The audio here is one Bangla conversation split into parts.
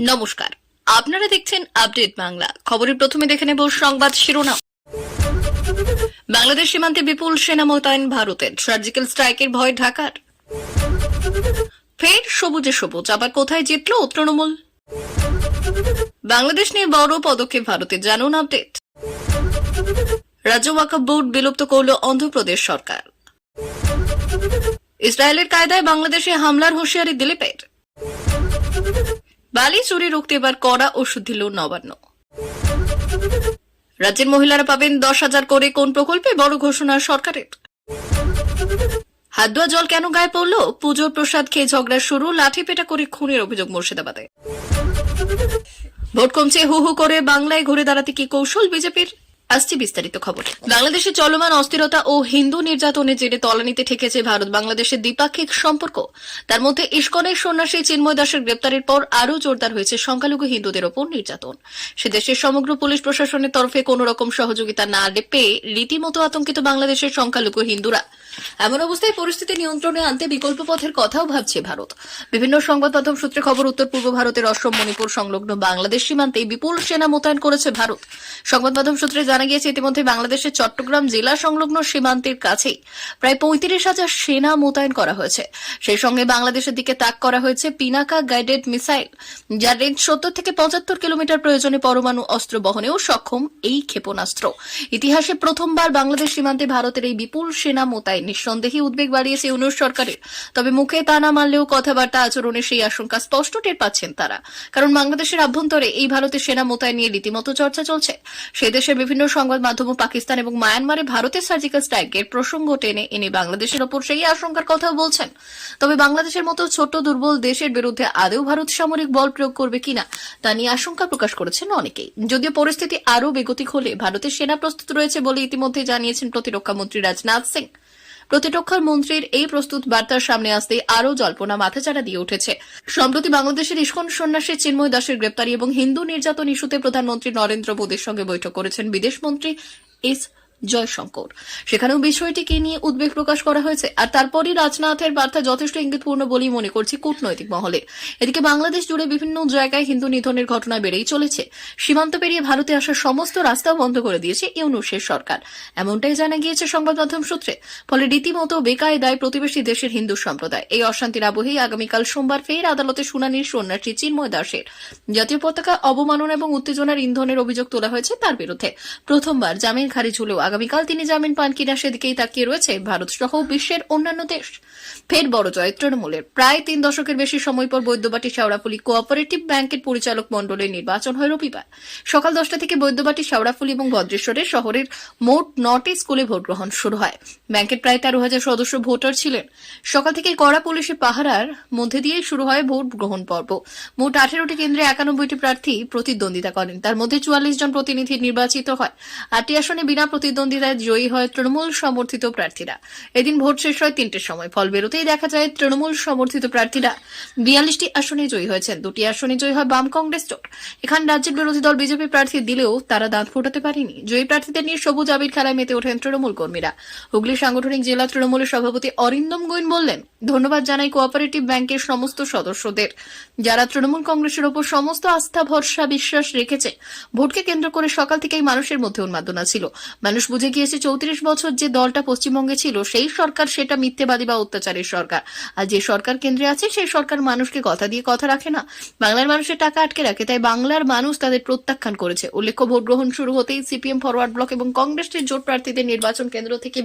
নমস্কার, আপনারা দেখছেন আপডেট বাংলা। খবরের প্রথমে দেখে নেব সংবাদ শিরোনাম। বাংলাদেশ সীমান্তে বিপুল সেনা মোতায়েন ভারতের, সার্জিক্যাল স্ট্রাইকের ভয় ঢাকার। ফের সবুজে সবুজ, আবার কোথায় জিতল তৃণমূল? বাংলাদেশ নিয়ে বড় পদক্ষেপ ভারতের, জানুন আপডেট। রাজ্য ওয়াকফ বোর্ড বিলুপ্ত করল অন্ধ্রপ্রদেশ সরকার। ইসরায়েলের কায়দায় বাংলাদেশে হামলার হুঁশিয়ারি দিলীপের। বালি চুরি রুখতে এবার কড়া ওষুধ দিল নবান্ন। রাজ্যের মহিলারা পাবেন 10,000 করে কোন প্রকল্পে, বড় ঘোষণা সরকারের। হাত ধোয়া জল কেন গায়ে পড়ল? পুজোর প্রসাদ খেয়ে ঝগড়া শুরু, লাঠি পেটা করে খুনের অভিযোগ মুর্শিদাবাদে। ভোট কমছে হু হু করে, বাংলায় ঘুরে দাঁড়াতে কি কৌশল বিজেপির? আসছে বিস্তারিত খবর। বাংলাদেশে চলমান অস্থিরতা ও হিন্দু নির্যাতনের জেরে তলানিতে ঠেকেছে ভারত বাংলাদেশের দ্বিপাক্ষিক সম্পর্ক। তার মধ্যে ইস্কনের সন্ন্যাসী চিন্ময় দাসের গ্রেপ্তারের পর আরও জোরদার হয়েছে সংখ্যালঘু হিন্দুদের ওপর নির্যাতন। সে দেশের সমগ্র পুলিশ প্রশাসনের তরফে কোন রকম সহযোগিতা না পেয়ে রীতিমতো আতঙ্কিত বাংলাদেশের সংখ্যালঘু হিন্দুরা। এমন অবস্থায় পরিস্থিতি নিয়ন্ত্রণে আনতে বিকল্প পথের কথাও ভাবছে ভারত। বিভিন্ন সংবাদ মাধ্যম সূত্রে খবর, উত্তর পূর্ব ভারতের অসম মণিপুর সংলগ্ন বাংলাদেশ সীমান্তে বিপুল সেনা মোতায়েন করেছে ভারত। সংবাদ মাধ্যম সূত্রে জানা গিয়েছে, ইতিমধ্যে বাংলাদেশের চট্টগ্রাম জেলা সংলগ্ন সীমান্তের কাছেই প্রায় 35,000 সেনা মোতায়েন করা হয়েছে। সেই সঙ্গে বাংলাদেশের দিকে তাক করা হয়েছে পিনাকা গাইডেড মিসাইল, যার রেঞ্জ 70 থেকে 75 কিলোমিটার, প্রয়োজনে পরমাণু অস্ত্র বহনেও সক্ষম এই ক্ষেপণাস্ত্র। ইতিহাসে প্রথমবার বাংলাদেশ সীমান্তে ভারতের এই বিপুল সেনা মোতায়েন নিঃসন্দেহে উদ্বেগ বাড়িয়েছে ইউনূস সরকারের। তবে মুখে তা না মানলেও কথাবার্তা আচরণে সেই আশঙ্কা স্পষ্ট টের পাচ্ছেন তারা। কারণ বাংলাদেশের আভ্যন্তরে এই ভারতের সেনা মোতায়েন নিয়ে রীতিমতো চর্চা চলছে। সেই দেশের বিভিন্ন সংবাদ মাধ্যম পাকিস্তান এবং মায়ানমারে ভারতের সার্জিক্যাল স্ট্রাইকের প্রসঙ্গ টেনে এনে বাংলাদেশের ওপর সেই আশঙ্কার কথাও বলছেন। তবে বাংলাদেশের মতো ছোট দুর্বল দেশের বিরুদ্ধে আদৌ ভারত সামরিক বল প্রয়োগ করবে কিনা তা নিয়ে আশঙ্কা প্রকাশ করেছেন অনেকেই। যদিও পরিস্থিতি আরও বেগতিক হলে ভারতের সেনা প্রস্তুত রয়েছে বলে ইতিমধ্যে জানিয়েছেন প্রতিরক্ষা মন্ত্রী রাজনাথ সিং। প্রতিরক্ষা মন্ত্রীর এই প্রস্তুত বার্তার সামনে আসতে আরও জল্পনা মাথাচাড়া দিয়ে উঠেছে। সম্প্রতি বাংলাদেশের ইস্কন সন্ন্যাসী চিন্ময় দাসের গ্রেপ্তারি এবং হিন্দু নির্যাতন ইস্যুতে প্রধানমন্ত্রী নরেন্দ্র মোদীর সঙ্গে বৈঠক করেছেন বিদেশমন্ত্রী এস জয়শঙ্কর। সেখানেও বিষয়টিকে নিয়ে উদ্বেগ প্রকাশ করা হয়েছে। আর তারপরই রাজনাথের বার্তা যথেষ্ট ইঙ্গিতপূর্ণ বলেই মনে করছে কূটনৈতিক মহলে। এদিকে বাংলাদেশ জুড়ে বিভিন্ন জায়গায় হিন্দু নিধনের ঘটনা বেড়েই চলেছে। সীমান্ত পেরিয়ে ভারতে আসার সমস্ত রাস্তাও বন্ধ করে দিয়েছে ইউনূসের সরকার, এমনটাই জানা গিয়েছে সংবাদ মাধ্যম সূত্রে। ফলে রীতিমতো বেকায়দায় প্রতিবেশী দেশের হিন্দু সম্প্রদায়। এই অশান্তির আবহেই আগামীকাল সোমবার ফের আদালতে শুনানির সন্ন্যাসী চিন্ময় দাসের জাতীয় পতাকা অবমাননা এবং উত্তেজনার ইন্ধনের অভিযোগ তোলা হয়েছে তার বিরুদ্ধে। প্রথমবার জামিন খারিজ হলেও আগামীকাল তিনি জামিন পান কিনা সেদিকেই তাকিয়ে রয়েছে ভারত সহ বিশ্বের অন্যান্য দেশ। ফের বড় জয় তৃণমূলের। প্রায় 3 দশকের বেশি সময় পর বৈদ্যবাটি শেওড়াফুলি কোঅপারেটিভ ব্যাংকের পরিচালক মণ্ডলের নির্বাচন হয় রবিবার সকাল 10টা থেকে। বৈদ্যবাটি শেওড়াফুলি এবং ভদ্রেশ্বরের শহরের মোট 9টি স্কুলে ভোট গ্রহণ শুরু হয়। ব্যাংকের প্রায় 13,000 সদস্য ভোটার ছিলেন। সকাল থেকে কড়া পুলিশের পাহারার মধ্যে দিয়েই শুরু হয় ভোট গ্রহণ পর্ব। মোট 18টি কেন্দ্রে 91টি প্রার্থী প্রতিদ্বন্দ্বিতা করেন। তার মধ্যে 44 জন প্রতিনিধি নির্বাচিত হয়। 8টি আসনে বিনা প্রতিদ্বন্দ্বিতায় জয়ী হয় তৃণমূল সমর্থিত প্রার্থীরা। এদিন ভোট শেষ হয় 3টের সময়। ফল বেরোতেই দেখা যায় তৃণমূল সমর্থিত প্রার্থীরা 42টি আসনে জয়ী হয়েছেন। 2টি আসনে জয়ী হয় বাম কংগ্রেস জোট। এখানে রাজ্যের বিরোধী দল বিজেপি প্রার্থী দিলেও তারা দাঁত ফোটাতে পারেনি। জয়ী প্রার্থীদের নিয়ে সবুজ আবির খেলায় মেতে ওঠেন তৃণমূল কর্মীরা। হুগলি সাংগঠনিক জেলা তৃণমূলের সভাপতি অরিন্দম গোয়েন বললেন, ধন্যবাদ জানাই কোঅপারেটিভ ব্যাংকের সমস্ত সদস্যদের, যারা তৃণমূল কংগ্রেসের ওপর সমস্ত আস্থা ভরসা বিশ্বাস রেখেছে। ভোটকে কেন্দ্র করে সকাল থেকেই মানুষের মধ্যে উন্মাদনা ছিল। মানুষ বুঝে গিয়েছে 34 বছর যে দলটা পশ্চিমবঙ্গে ছিল সেই সরকার সেটা মিথ্যেবাদী বা অত্যাচারের সরকার। আর যে সরকার কেন্দ্রে আছে সেই সরকার মানুষকে কথা দিয়ে কথা রাখে না, বাংলার মানুষের টাকা আটকে রাখে। তাই বাংলার মানুষ তাদের প্রত্যাখ্যান করেছে। উল্লেখ্য, ভোট গ্রহণ শুরু হতেই সিপিএম ফরওয়ার্ড ব্লক এবং কংগ্রেসের জোট প্রার্থীদের নির্বাচন কেন্দ্র থেকে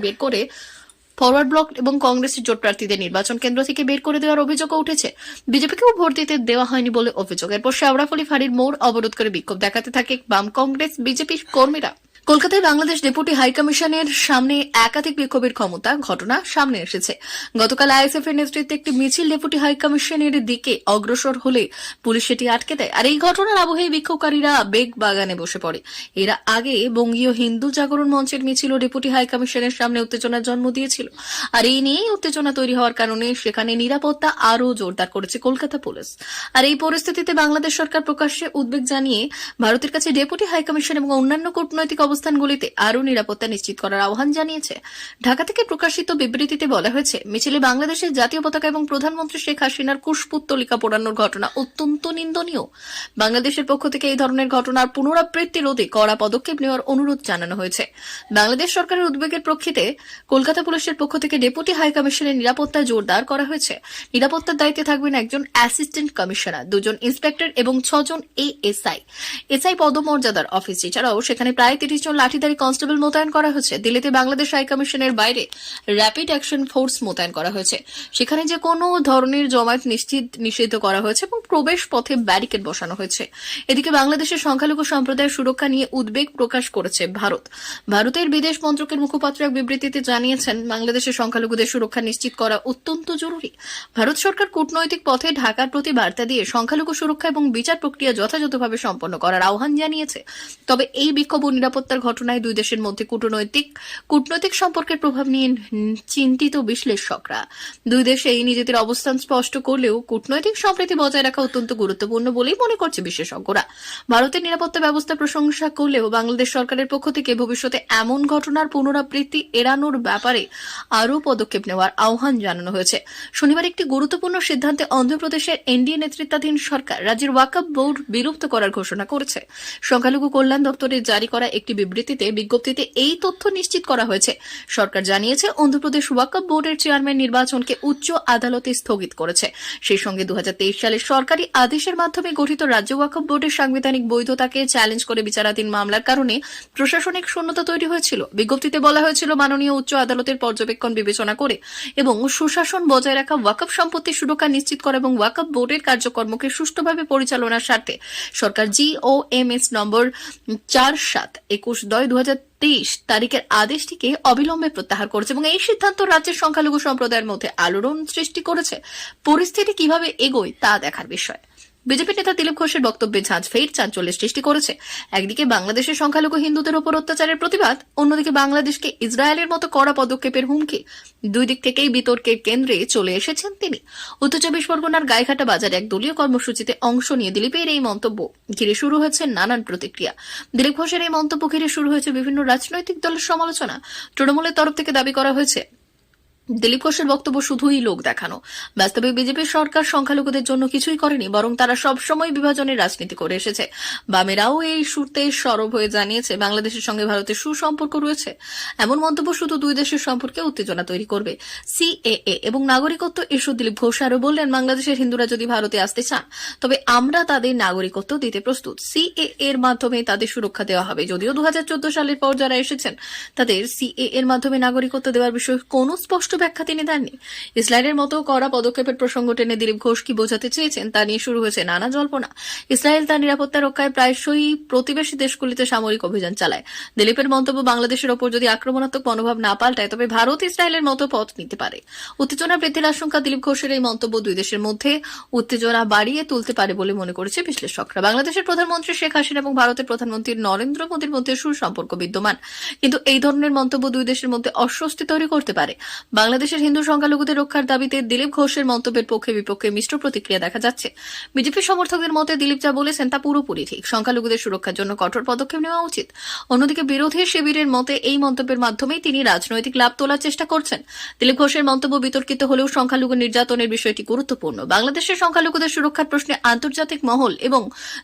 বের করে দেওয়ার অভিযোগও উঠেছে। বিজেপিকেও ভোট দিতে দেওয়া হয়নি বলে অভিযোগ। এরপর শেওড়াফুলি ফাঁড়ির মোড় অবরোধ করে বিক্ষোভ দেখাতে থাকে বাম কংগ্রেস বিজেপি কর্মীরা। কলকাতায় বাংলাদেশ ডেপুটি হাইকমিশনের সামনে একাধিক বিক্ষোভের ঘটনা সামনে এসেছে। গতকাল আইএসএফ এর নেতৃত্বে একটি মিছিল ডেপুটি হাইকমিশনের দিকে অগ্রসর হলে পুলিশ সেটি আটকে দেয়। আর এই ঘটনার আবহে বিক্ষোভকারীরা বেগ বাগানে বসে পড়ে। এরা আগে বঙ্গীয় হিন্দু জাগরণ মঞ্চের মিছিল ও ডেপুটি হাইকমিশনের সামনে উত্তেজনার জন্ম দিয়েছিল। আর এই নিয়েই উত্তেজনা তৈরি হওয়ার কারণে সেখানে নিরাপত্তা আরও জোরদার করেছে কলকাতা পুলিশ। আর এই পরিস্থিতিতে বাংলাদেশ সরকার প্রকাশ্যে উদ্বেগ জানিয়ে ভারতের কাছে ডেপুটি হাইকমিশন এবং অন্যান্য কূটনৈতিক অবস্থানগুলিতে আরও নিরাপত্তা নিশ্চিত করার আহ্বান জানিয়েছে। ঢাকা থেকে প্রকাশিত বিবৃতিতে বলা হয়েছে, মিছিলে বাংলাদেশের জাতীয় পতাকা এবং প্রধানমন্ত্রী শেখ হাসিনার কুশপুত্তলিকা পোড়ানোর ঘটনা অত্যন্ত নিন্দনীয়। বাংলাদেশের পক্ষ থেকে এই ধরনের ঘটনার পুনরাবৃত্তি রোধে কড়া পদক্ষেপ নেওয়ার অনুরোধ জানানো হয়েছে। বাংলাদেশ সরকারের উদ্বেগের প্রেক্ষিতে কলকাতা পুলিশের পক্ষ থেকে ডেপুটি হাই কমিশনের নিরাপত্তা জোরদার করা হয়েছে। নিরাপত্তার দায়িত্বে থাকবেন একজন অ্যাসিস্ট্যান্ট কমিশনার, 2 জন ইন্সপেক্টর এবং 6 জন এসআই পদমর্যাদার অফিস। এছাড়াও সেখানে প্রায় 30 জন লাঠিধারী কনস্টেবল মোতায়েন করা হয়েছে। দিল্লিতে বাংলাদেশ হাই কমিশনের বাইরে র্যাপিড অ্যাকশন ফোর্স মোতায়েন করা হয়েছে। সেখানে যে কোনো ধরনের জমায়েত নিষিদ্ধ করা হয়েছে এবং প্রবেশ পথে ব্যারিকেড বসানো হয়েছে। এদিকে বাংলাদেশের সংখ্যালঘু সম্প্রদায়ের সুরক্ষা নিয়ে উদ্বেগ প্রকাশ করেছে ভারত। ভারতের বিদেশ মন্ত্রকের মুখপাত্র এক বিবৃতিতে জানিয়েছেন, বাংলাদেশের সংখ্যালঘুদের সুরক্ষা নিশ্চিত করা অত্যন্ত জরুরি। ভারত সরকার কূটনৈতিক পথে ঢাকার প্রতি বার্তা দিয়ে সংখ্যালঘু সুরক্ষা এবং বিচার প্রক্রিয়া যথাযথভাবে সম্পন্ন করার আহ্বান জানিয়েছে। তবে এই বিক্ষোভ ও নিরাপত্তার ঘটনায় দুই দেশের মধ্যে কূটনৈতিক সম্পর্কের প্রভাব নিয়ে চিন্তিত বিশ্লেষকরা। দুই দেশেই নিজেদের অবস্থান স্পষ্ট করলেও কূটনৈতিক সম্প্রীতি বজায় রাখা অত্যন্ত গুরুত্বপূর্ণ বলেই মনে করছে বিশেষজ্ঞরা। ভারতের নিরাপত্তা ব্যবস্থা প্রশংসা করলেও বাংলাদেশ সরকারের পক্ষ থেকে ভবিষ্যতে এমন ঘটনার পুনরাবৃত্তি এড়ানোর ব্যাপারে আরও পদক্ষেপ নেওয়ার আহ্বান জানানো হয়েছে। শনিবার একটি গুরুত্বপূর্ণ সিদ্ধান্তে অন্ধ্রপ্রদেশের এনডিএ নেতৃত্বাধীন সরকার রাজ্যের ওয়াকফ বোর্ড বিলুপ্ত করার ঘোষণা করেছে। সংখ্যালঘু কল্যাণ দপ্তরের জারি করা একটি বিজ্ঞপ্তিতে এই তথ্য নিশ্চিত করা হয়েছে। সরকার জানিয়েছে, অন্ধ্রপ্রদেশ ওয়াকফ বোর্ডের চেয়ারম্যান নির্বাচনকে উচ্চ আদালতে স্থগিত করেছে। সেই সঙ্গে 2023 সালে সরকারি আদেশের মাধ্যমে গঠিত রাজ্য ওয়াকফ বোর্ডের সাংবিধানিক বৈধতাকে চ্যালেঞ্জ করে বিচারাধীন মামলার কারণে প্রশাসনিক শূন্যতা তৈরি হয়েছিল। বিজ্ঞপ্তিতে বলা হয়েছিল, মাননীয় উচ্চ আদালতের পর্যবেক্ষণ বিবেচনা করে এবং সুশাসন বজায় রাখা, ওয়াকফ সম্পত্তির সুরক্ষা নিশ্চিত করা এবং ওয়াকফ বোর্ডের কার্যক্রমকে সুষ্ঠুভাবে পরিচালনার স্বার্থে সরকার GOMS নম্বর 47/21/2023 তারিখের আদেশটিকে অবিলম্বে প্রত্যাহার করেছে এবং এই সিদ্ধান্ত রাজ্যের সংখ্যালঘু সম্প্রদায়ের মধ্যে আলোড়ন সৃষ্টি করেছে। পরিস্থিতি কিভাবে এগোয় তা দেখার বিষয়। বিজেপি নেতা দিলীপ ঘোষের বক্তব্যে ঝাঁঝ ফের চাঞ্চল্যের সৃষ্টি করেছে। একদিকে বাংলাদেশের সংখ্যালঘু হিন্দুদের উপর অত্যাচারের প্রতিবাদ, অন্যদিকে বাংলাদেশকে ইসরায়েলের মতো কড়া পদক্ষেপের হুমকি। দুই দিক থেকেই বিতর্কের কেন্দ্রে চলে এসেছেন তিনি। উত্তর 24 পরগনার গাইঘাটা বাজারে এক দলীয় কর্মসূচিতে অংশ নিয়ে দিলীপের এই মন্তব্য ঘিরে শুরু হয়েছে নানান প্রতিক্রিয়া। দিলীপ ঘোষের এই মন্তব্য ঘিরে শুরু হয়েছে বিভিন্ন রাজনৈতিক দলের সমালোচনা। তৃণমূলের তরফ থেকে দাবি করা হয়েছে, দিলীপ ঘোষের বক্তব্য শুধুই লোক দেখানো। বাস্তবে বিজেপি সরকার সংখ্যালঘুদের জন্য কিছুই করেনি, বরং তারা সবসময় বিভাজনের রাজনীতি করে এসেছে। বামেরাও এই সুরতে সরব হয়ে জানিয়েছে, বাংলাদেশের সঙ্গে ভারতের সুসম্পর্ক রয়েছে। এমন মন্তব্য শুধু দুই দেশের সম্পর্কে উত্তেজনা তৈরি করবে। CAA এবং নাগরিকত্ব ইস্যু। দিলীপ ঘোষ আরও বললেন, বাংলাদেশের হিন্দুরা যদি ভারতে আসতে চান তবে আমরা তাদের নাগরিকত্ব দিতে প্রস্তুত। CAA এর মাধ্যমে তাদের সুরক্ষা দেওয়া হবে। যদিও 2014 সালের পর যারা এসেছেন তাদের CAA এর মাধ্যমে নাগরিকত্ব দেওয়ার বিষয়ে কোনো স্পষ্ট ব্যাখ্যা তিনি দেননি। ইসরায়েলের মতো কড়া পদক্ষেপের প্রসঙ্গ টেনে দিলীপ ঘোষ কি বোঝাতে চেয়েছেন তা নিয়ে শুরু হয়েছে নানা জল্পনা। ইসরায়েল তার নিরাপত্তা রক্ষায় প্রায়শই প্রতিবেশী দেশগুলিতে সামরিক অভিযান চালায়। দিলীপের মন্তব্য, বাংলাদেশের ওপর যদি আক্রমণাত্মক মনোভাব না পাল্টায় তবে ভারত ইসরায়েলের মতো পথ নিতে পারে। উত্তেজনা বৃদ্ধির আশঙ্কা। দিলীপ ঘোষের এই মন্তব্য দুই দেশের মধ্যে উত্তেজনা বাড়িয়ে তুলতে পারে বলে মনে করেছে বিশ্লেষকরা। বাংলাদেশের প্রধানমন্ত্রী শেখ হাসিনা এবং ভারতের প্রধানমন্ত্রী নরেন্দ্র মোদীর মধ্যে সুসম্পর্ক বিদ্যমান, কিন্তু এই ধরনের মন্তব্য দুই দেশের মধ্যে অস্বস্তি তৈরি করতে পারে। বাংলাদেশের হিন্দু সংখ্যালঘুদের রক্ষার দাবিতে দিলীপ ঘোষের মন্তব্যের পক্ষে বিপক্ষে মিশ্র প্রতিক্রিয়া দেখা যাচ্ছে। বিজেপি সমর্থকদের মতে দিলীপ যা বলেছেন তা পুরোপুরি ঠিক। সংখ্যালঘুদের সুরক্ষার জন্য কঠোর পদক্ষেপ নেওয়া উচিত। অন্যদিকে বিরোধী শিবিরের মতে এই মন্তব্যের মাধ্যমেই তিনি রাজনৈতিক লাভ তোলার চেষ্টা করছেন। দিলীপ ঘোষের মন্তব্য বিতর্কিত হলেও সংখ্যালঘু নির্যাতনের বিষয়টি গুরুত্বপূর্ণ। বাংলাদেশের সংখ্যালঘুদের সুরক্ষার প্রশ্নে আন্তর্জাতিক মহল এবং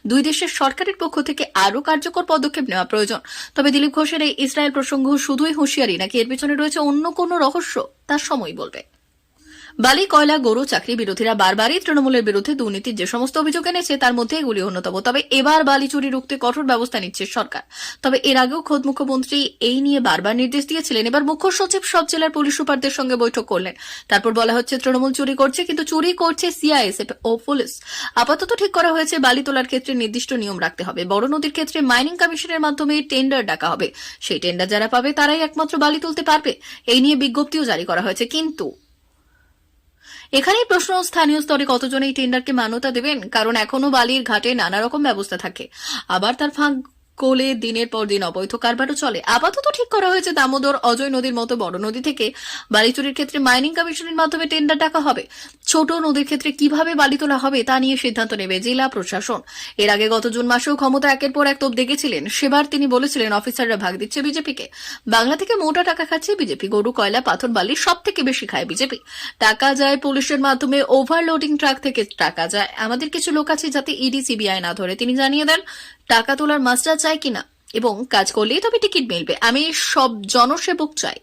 দুই দেশের সরকারের পক্ষ থেকে আরও কার্যকর পদক্ষেপ নেওয়া প্রয়োজন। তবে দিলীপ ঘোষের এই ইসরায়েল প্রসঙ্গ শুধুই হুঁশিয়ারি নাকি এর পেছনে রয়েছে অন্য কোনো রহস্য, তা সময় বলবে। বালি, কয়লা, গরু চাকরি বিরোধীরা বারবারই তৃণমূলের বিরুদ্ধে দুর্নীতির যে সমস্ত অভিযোগ এনেছে তার মধ্যে এগুলি অন্যতম। তবে এবার বালি চুরি রুখতে কঠোর ব্যবস্থা নিচ্ছে সরকার। তবে এর আগেও খোদ মুখ্যমন্ত্রী এই নিয়ে বারবার নির্দেশ দিয়েছিলেন। এবার মুখ্য সচিব সব জেলার পুলিশ সুপারদের সঙ্গে বৈঠক করলেন। তারপর বলা হচ্ছে, তৃণমূল চুরি করছে, কিন্তু চুরি করছে CISF ও পুলিশ। আপাতত ঠিক করা হয়েছে, বালি তোলার ক্ষেত্রে নির্দিষ্ট নিয়ম রাখতে হবে। বড় নদীর ক্ষেত্রে মাইনিং কমিশনের মাধ্যমে টেন্ডার ডাকা হবে। সেই টেন্ডার যারা পাবে তারাই একমাত্র বালি তুলতে পারবে। এই নিয়ে বিজ্ঞপ্তিও জারি করা হয়েছে। কিন্তু এখানেই প্রশ্ন, স্থানীয় স্তরে কতজন এই টেন্ডারকে মান্যতা দেবেন? কারণ এখনো বালির ঘাটে নানা রকম ব্যবস্থা থাকে, আবার তার ফাঁক কোলে দিনের পর দিন অবৈধ কারবারও চলে। আপাতত ঠিক করা হয়েছে দামোদর অজয় নদীর মতো বড় নদী থেকে বালি চুরির ক্ষেত্রে মাইনিং কমিশনের মাধ্যমে টেন্ডার ডাকা হবে। ছোট নদীর ক্ষেত্রে কিভাবে বালি তোলা হবে তা নিয়ে সিদ্ধান্ত নেবে জেলা প্রশাসন। এর আগে গত জুন মাসেও ক্ষমতা একের পর এক তোপ দেখেছিলেন। সেবার তিনি বলেছিলেন অফিসাররা ভাগ দিচ্ছে বিজেপিকে, বাংলা থেকে মোটা টাকা খাচ্ছে বিজেপি, গরু কয়লা পাথর বালি সব থেকে বেশি খায় বিজেপি। টাকা যায় পুলিশের মাধ্যমে, ওভারলোডিং ট্রাক থেকে টাকা যায়। আমাদের কিছু লোক আছে যাতে ইডি সিবিআই না ধরে। তিনি জানিয়ে দেন টাকা তোলার মাস্টার চাই কিনা এবং কাজ করলেই তবে টিকিট মিলবে। আমি সব জনসেবক চাই,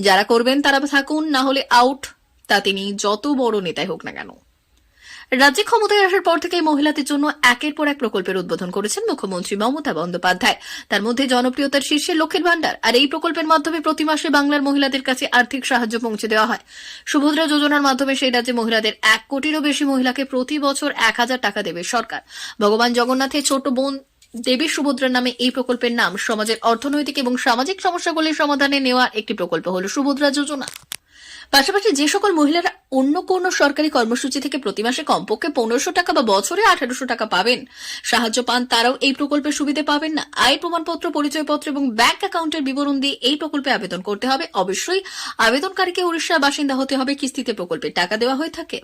যারা করবেন তারা থাকুন, না হলে আউট। তা তিনি যত বড় নেতাই হোক না কেন। রাজ্যে ক্ষমতায় আসার পর থেকেই মহিলাদের জন্য একের পর এক প্রকল্পের উদ্বোধন করেছেন মুখ্যমন্ত্রী মমতা বন্দ্যোপাধ্যায়। তার মধ্যে জনপ্রিয়তার শীর্ষে লক্ষ্মীর ভান্ডার। আর এই প্রকল্পের মাধ্যমে প্রতি মাসে বাংলার মহিলাদের কাছে আর্থিক সাহায্য পৌঁছে দেওয়া হয়। সুভদ্রা যোজনার মাধ্যমে সেই রাজ্যে মহিলাদের 1 কোটিরও বেশি মহিলাকে প্রতি বছর 1000 টাকা দেবে সরকার। ভগবান জগন্নাথের ছোট বোন দেবী সুভদ্রার নামে এই প্রকল্পের নাম। সমাজের অর্থনৈতিক এবং সামাজিক সমস্যাগুলির সমাধানে নেওয়া একটি প্রকল্প হল সুভদ্রা যোজনা। পাশাপাশি যে সকল মহিলারা অন্য কোন সরকারি কর্মসূচি থেকে প্রতি মাসে কমপক্ষে 1500 টাকা বা বছরে 1800 টাকা পাবেন, সাহায্য পান, তারাও এই প্রকল্পের সুবিধা পাবেন না। আয়ের প্রমাণপত্র, পরিচয়পত্র এবং ব্যাংক অ্যাকাউন্টের বিবরণ দিয়ে এই প্রকল্পে আবেদন করতে হবে। অবশ্যই আবেদনকারীকে উড়িষ্যার বাসিন্দা হতে হবে। কিস্তিতে প্রকল্পের টাকা দেওয়া হয়ে থাকে।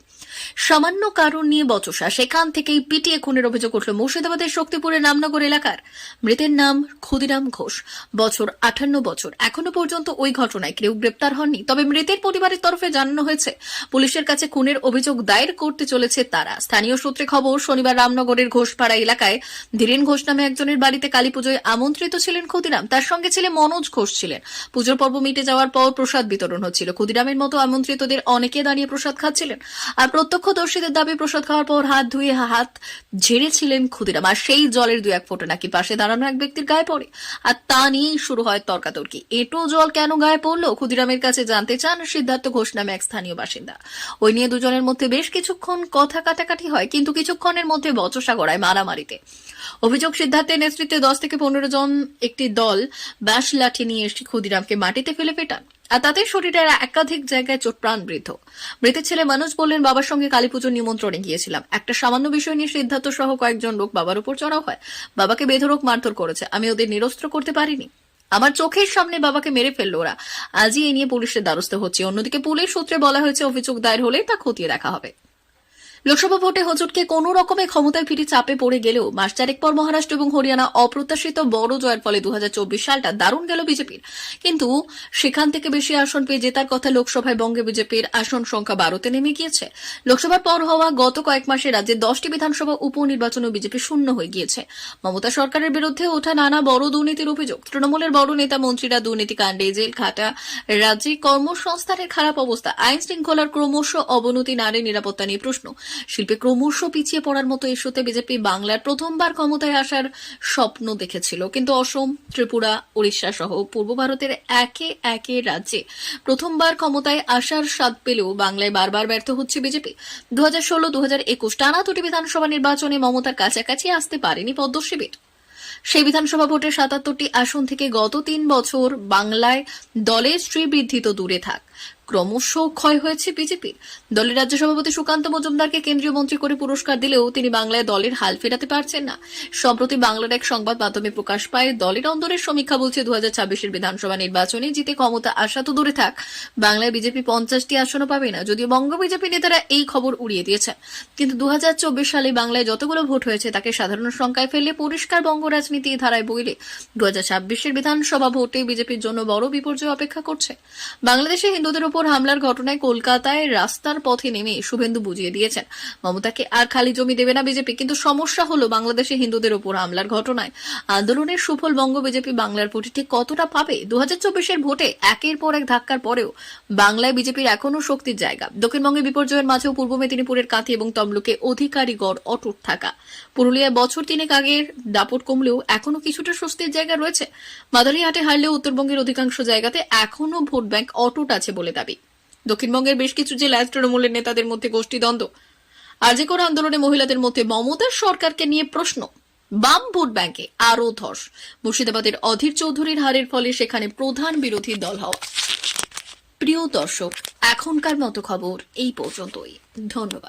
সামান্য কারণ নিয়ে বচসা, সেখান থেকেই পিটিয়ে খুনের অভিযোগ উঠল মুর্শিদাবাদের শক্তিপুরের রামনগর এলাকার। মৃতের নাম ক্ষুদিরাম ঘোষ, বছর 58 বছর। এখনো পর্যন্ত ওই ঘটনায় কেউ গ্রেপ্তার হননি। তবে মৃতের পরিবারের তরফে জানানো হয়েছে পুলিশের কাছে খুনের অভিযোগ দায়ের করতে চলেছে তারা। স্থানীয় সূত্রে খবর, শনিবার রামনগরের ঘোষপাড়া এলাকায় ধীরেন ঘোষ নামে একজনের বাড়িতে কালী পুজোয় আমন্ত্রিত ছিলেন ক্ষুদিরাম। তার সঙ্গে ছিলেন মনোজ ঘোষ ছিলেন। পুজোর পর্ব মিটে যাওয়ার পর প্রসাদ বিতরণ হচ্ছিল। ক্ষুদিরামের মতো আমন্ত্রিতদের অনেকে দাঁড়িয়ে প্রসাদ খাচ্ছিলেন। আর প্রত্যক্ষদর্শীদের দাবি প্রসাদ খাওয়ার পর হাত ধুয়ে হাত ঝেড়েছিলেন ক্ষুদিরাম। আর সেই জলের 2-1 ফোঁটা নাকি পাশে দাঁড়ানো এক ব্যক্তির গায়ে পড়ে। আর তা নিয়েই শুরু হয় তর্কাতর্কি। এটো জল কেন গায়ে পড়লো ক্ষুদিরামের কাছে জানতে চান সিদ্ধার্থ ঘোষ নামে এক স্থানীয় বাসিন্দা। ওই নিয়ে দুজনের মধ্যে বেশ কিছুক্ষণ কথা কাটাকাটি হয়, কিন্তু কিছুক্ষণের মধ্যে বচসা গড়ায় মারামারিতে। অভিযোগ, সিদ্ধার্থের নেতৃত্বে 10 থেকে 15 জন একটি দল বাঁশ লাঠি নিয়ে এসে ক্ষুদিরামকে মাটিতে ফেলে পেটান। আর তাতে শরীরের একাধিক জায়গায় চোট, প্রাণ বৃদ্ধ। মৃতের ছেলে মানুষ বললেন, বাবার সঙ্গে কালীপুজোর নিমন্ত্রণে গিয়েছিলাম। একটা সামান্য বিষয় নিয়ে সিদ্ধার্থ সহ কয়েকজন লোক বাবার উপর চড়াও হয়। বাবাকে বেধড়ক মারধর করেছে। আমি ওদের নিরস্ত্র করতে পারিনি। আমার চোখের সামনে বাবাকে মেরে ফেললো ওরা। আজই এই নিয়ে পুলিশের দ্বারস্থ হচ্ছে। অন্যদিকে পুলিশ সূত্রে বলা হয়েছে অভিযোগ দায়ের হলে তা খতিয়ে দেখা হবে। লোকসভা ভোটে হজুটকে কোনো রকমে ক্ষমতায় ফিরে চাপে পড়ে গেলেও মাস 4 পর মহারাষ্ট্র এবং হরিয়ানা অপ্রত্যাশিত বড় জয়ের ফলে 2024 সালটা দারুণ গেল বিজেপির। কিন্তু সেখান থেকে বেশি আসন পেয়ে জেতার কথা লোকসভায় বঙ্গে বিজেপির আসন সংখ্যা 12তে নেমে গিয়েছে। লোকসভার পর হওয়া গত কয়েক মাসে রাজ্যে 10টি বিধানসভা উপনির্বাচনেও বিজেপি শূন্য হয়ে গিয়েছে। মমতা সরকারের বিরুদ্ধে ওঠা নানা বড় দুর্নীতির অভিযোগ। তৃণমূলের বড় নেতা মন্ত্রীরা দুর্নীতি কাণ্ডে জেল খাটা, রাজ্যে কর্মসংস্থানের খারাপ অবস্থা, আইন শৃঙ্খলার ক্রমশ অবনতি, নারী নিরাপত্তা নিয়ে প্রশ্ন। শিল্পে ক্রমশ পিছিয়ে পড়ার মতো ইস্যুতে বিজেপি বাংলার প্রথমবার ক্ষমতায় আসার স্বপ্ন দেখেছিল, কিন্তু অসম, ত্রিপুরা, ওড়িশা সহ পূর্ব ভারতের একে একে রাজ্যে প্রথমবার ক্ষমতায় আসার স্বাদ পেলেও বাংলায় বারবার ব্যর্থ হচ্ছে বিজেপি। 2016, 2021 টানা 2টি বিধানসভা নির্বাচনে মমতার কাছাকাছি আসতে পারেনি পদ্মশিবির। সেই বিধানসভা ভোটের 77টি আসন থেকে গত 3 বছর বাংলায় দলের শ্রীবৃদ্ধি তো দূরে থাক, ক্রমশ ক্ষয় হয়েছে বিজেপির। দলের রাজ্য সভাপতি সুকান্ত মজুমদারকে কেন্দ্রীয় মন্ত্রী করে পুরস্কার দিলেও তিনি বাংলায় দলের হাল ফেরাতে পারছেন না। সম্প্রতি বাংলার এক সংবাদ মাধ্যমে প্রকাশ পায় দলের অন্দরের সমীক্ষা বলছে 2026 বিধানসভা নির্বাচনে জিতে ক্ষমতা আসা তো দূরে থাক, বাংলায় বিজেপি 50টি আসনও পাবে না। যদিও বঙ্গ বিজেপি নেতারা এই খবর উড়িয়ে দিয়েছেন, কিন্তু 2024 সালে বাংলায় যতগুলো ভোট হয়েছে তাকে সাধারণ সংখ্যায় ফেললে পরিষ্কার বঙ্গ রাজনীতি ধারায় বইলে 2026 বিধানসভা ভোটে বিজেপির জন্য বড় বিপর্যয় অপেক্ষা করছে। বাংলাদেশে হিন্দুদের উপর হামলার ঘটনায় কলকাতায় রাস্তার পথে নেমে শুভেন্দু বুঝিয়ে দিয়েছেন মমতাকে আর খালি জমি দেবে না বিজেপি। কিন্তু সমস্যা হলো বাংলাদেশে হিন্দুদের উপর হামলার ঘটনায় আন্দোলনের সুফল বঙ্গ বিজেপি বাংলার ভোটে ঠিক কতটা পাবে? 2024 ভোটে একের পর এক ধাক্কার পরেও বাংলায় বিজেপির এখনো শক্তির জায়গা। দক্ষিণবঙ্গের বিপর্যয়ের মাঝেও পূর্ব মেদিনীপুরের কাঁথি এবং তমলুকে অধিকারীগড় অটুট থাকা, পুরুলিয়ায় বছর 3 আগের দাপট কমলেও এখনো কিছুটা স্বস্তির জায়গা রয়েছে। মাদারিহাটে হারলেও উত্তরবঙ্গের অধিকাংশ জায়গাতে এখনো ভোট ব্যাংক অটুট আছে বলে দাবি। দক্ষিণবঙ্গের বেশ কিছু জেলায় তৃণমূলের নেতাদের মধ্যে গোষ্ঠীদ্বন্দ্ব। আরজি কর আন্দোলনে মহিলাদের মধ্যে মমতার সরকারকে নিয়ে প্রশ্ন। বাম ভোট ব্যাংকে আরও ধস। মুর্শিদাবাদের অধীর চৌধুরীর হারের ফলে সেখানে প্রধান বিরোধী দল হওয়া। প্রিয় দর্শক, এখনকার মতো খবর এই পর্যন্তই। ধন্যবাদ।